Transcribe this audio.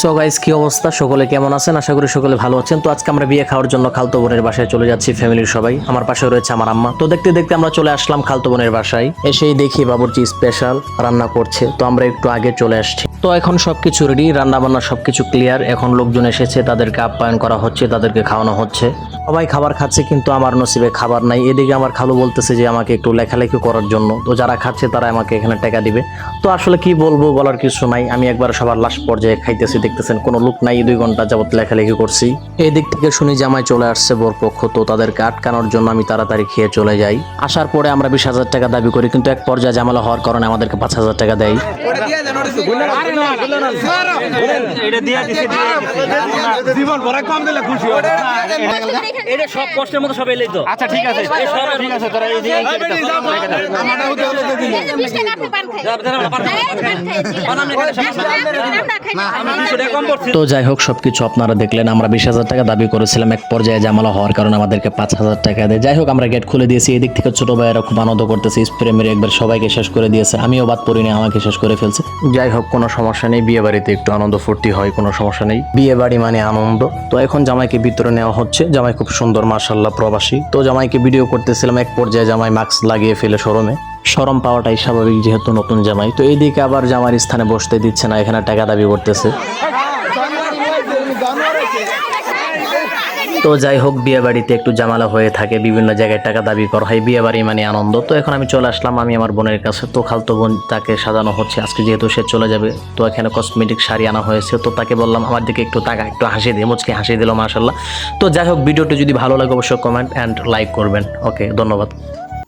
So guys, কি অবস্থা? সকলে কেমন আছেন? আশা করি সকলে ভালো আছেন। তো আজকে আমরা বিয়ে খাওয়ার জন্য খালতো বোনের বাসায় চলে যাচ্ছি, ফ্যামিলির সবাই। আমার পাশে রয়েছে আমার আম্মা। তো দেখতে দেখতে আমরা চলে আসলাম খালতো বোনের বাসায়। এসেই দেখি বাবুর্চি স্পেশাল রান্না করছে। তো আমরা একটু আগে চলে আসছি। তো এখন সবকিছু রেডি, রান্না বান্না সবকিছু ক্লিয়ার। এখন লোকজন এসেছে, তাদেরকে আপ্যায়ন করা হচ্ছে, তাদেরকে খাওয়ানো হচ্ছে। সবাই খাবার খাচ্ছে, কিন্তু আমার নসিবে খাবার নাই। এদিকে আমার খালু বলতেছে যে আমাকে একটু লেখালেখি করার জন্য। তো যারা খাচ্ছে তারা আমাকে এখানে টাকা দিবে। তো আসলে কি বলবো, বলার কিছু নাই। আমি একবার সবার লাস্ট পর্যায়ে খাইতেছি, দেখতেছেন কোনো লোক নাই। 2 ঘন্টা যাবত লেখালেখি করছি। এই দিক থেকে শুনি জামাই চলে আসছে বরপক্ষ। তো তাদেরকে আটকানোর জন্য আমি তাড়াতাড়ি খেয়ে চলে যাই। আসার পরে আমরা 20,000 টাকা দাবি করি, কিন্তু এক পর্যায়ে ঝামেলা হওয়ার কারণে আমাদেরকে 5,000 টাকা দেয়। জীবন ভরা কম দিলে খুশি হবে। এটা সব কষ্টের মতো সব এলেই তো। আচ্ছা ঠিক আছে, ঠিক আছে, তোরা এই দিয়ে আমারটা হতে হলো তো দিন। তো যাই হোক, সবকিছু আপনারা দেখলেন। আমরা 20,000 টাকা দাবি করেছিলাম, এক পর্যায়ে ঝামেলা হওয়ার কারণে আমাদেরকে 5,000 টাকা দেয়। যাই হোক, আমরা গেট খুলে দিয়েছি। এদিক থেকে ছোট ভাইয়েরা খুব আনন্দ করতেছে, স্প্রে মেরে একবার সবাইকে শেষ করে দিয়েছে। আমিও বাদ পড়িনি, আমাকে শেষ করে ফেলছে। যাই হোক, কোনো সমস্যা নেই। বিয়ে বাড়িতে একটু আনন্দ ফুর্তি হয়, কোনো সমস্যা নেই। বিয়ে বাড়ি মানে আনন্দ। তো এখন জামাইকে ভিতরে নেওয়া হচ্ছে। জামাই খুব সুন্দর, মাশাআল্লাহ, প্রবাসী। তো জামাইকে ভিডিও করতেছিলাম, এক পর্যায়ে জামাই মাস্ক লাগিয়ে ফেলে শরম পাওয়াটাই স্বাভাবিক, যেহেতু নতুন জামাই। তো এইদিকে আবার জামাইয়ের স্থানে বসতে দিচ্ছে না, এখানে টাকা দাবি করতেছে। তো যাই হোক, বিয়ে বাড়িতে একটু ঝামেলা হয়ে থাকে, বিভিন্ন জায়গায় টাকা দাবি করা হয়। বিয়ে বাড়ি মানে আনন্দ। তো এখন আমি চলে আসলাম আমি আমার বোনের কাছে। তো খালতো বোন, তাকে সাজানো হচ্ছে আজকে, যেহেতু সে চলে যাবে। তো এখানে কসমেটিক শাড়ি আনা হয়েছে। তো তাকে বললাম আমার দিকে একটু তাকা, একটু হাসি দিয়ে, মুচকে হাসি দিল, মাশাআল্লাহ। তো যাই হোক, ভিডিওটি যদি ভালো লাগে অবশ্যই কমেন্ট অ্যান্ড লাইক করবেন। ওকে, ধন্যবাদ।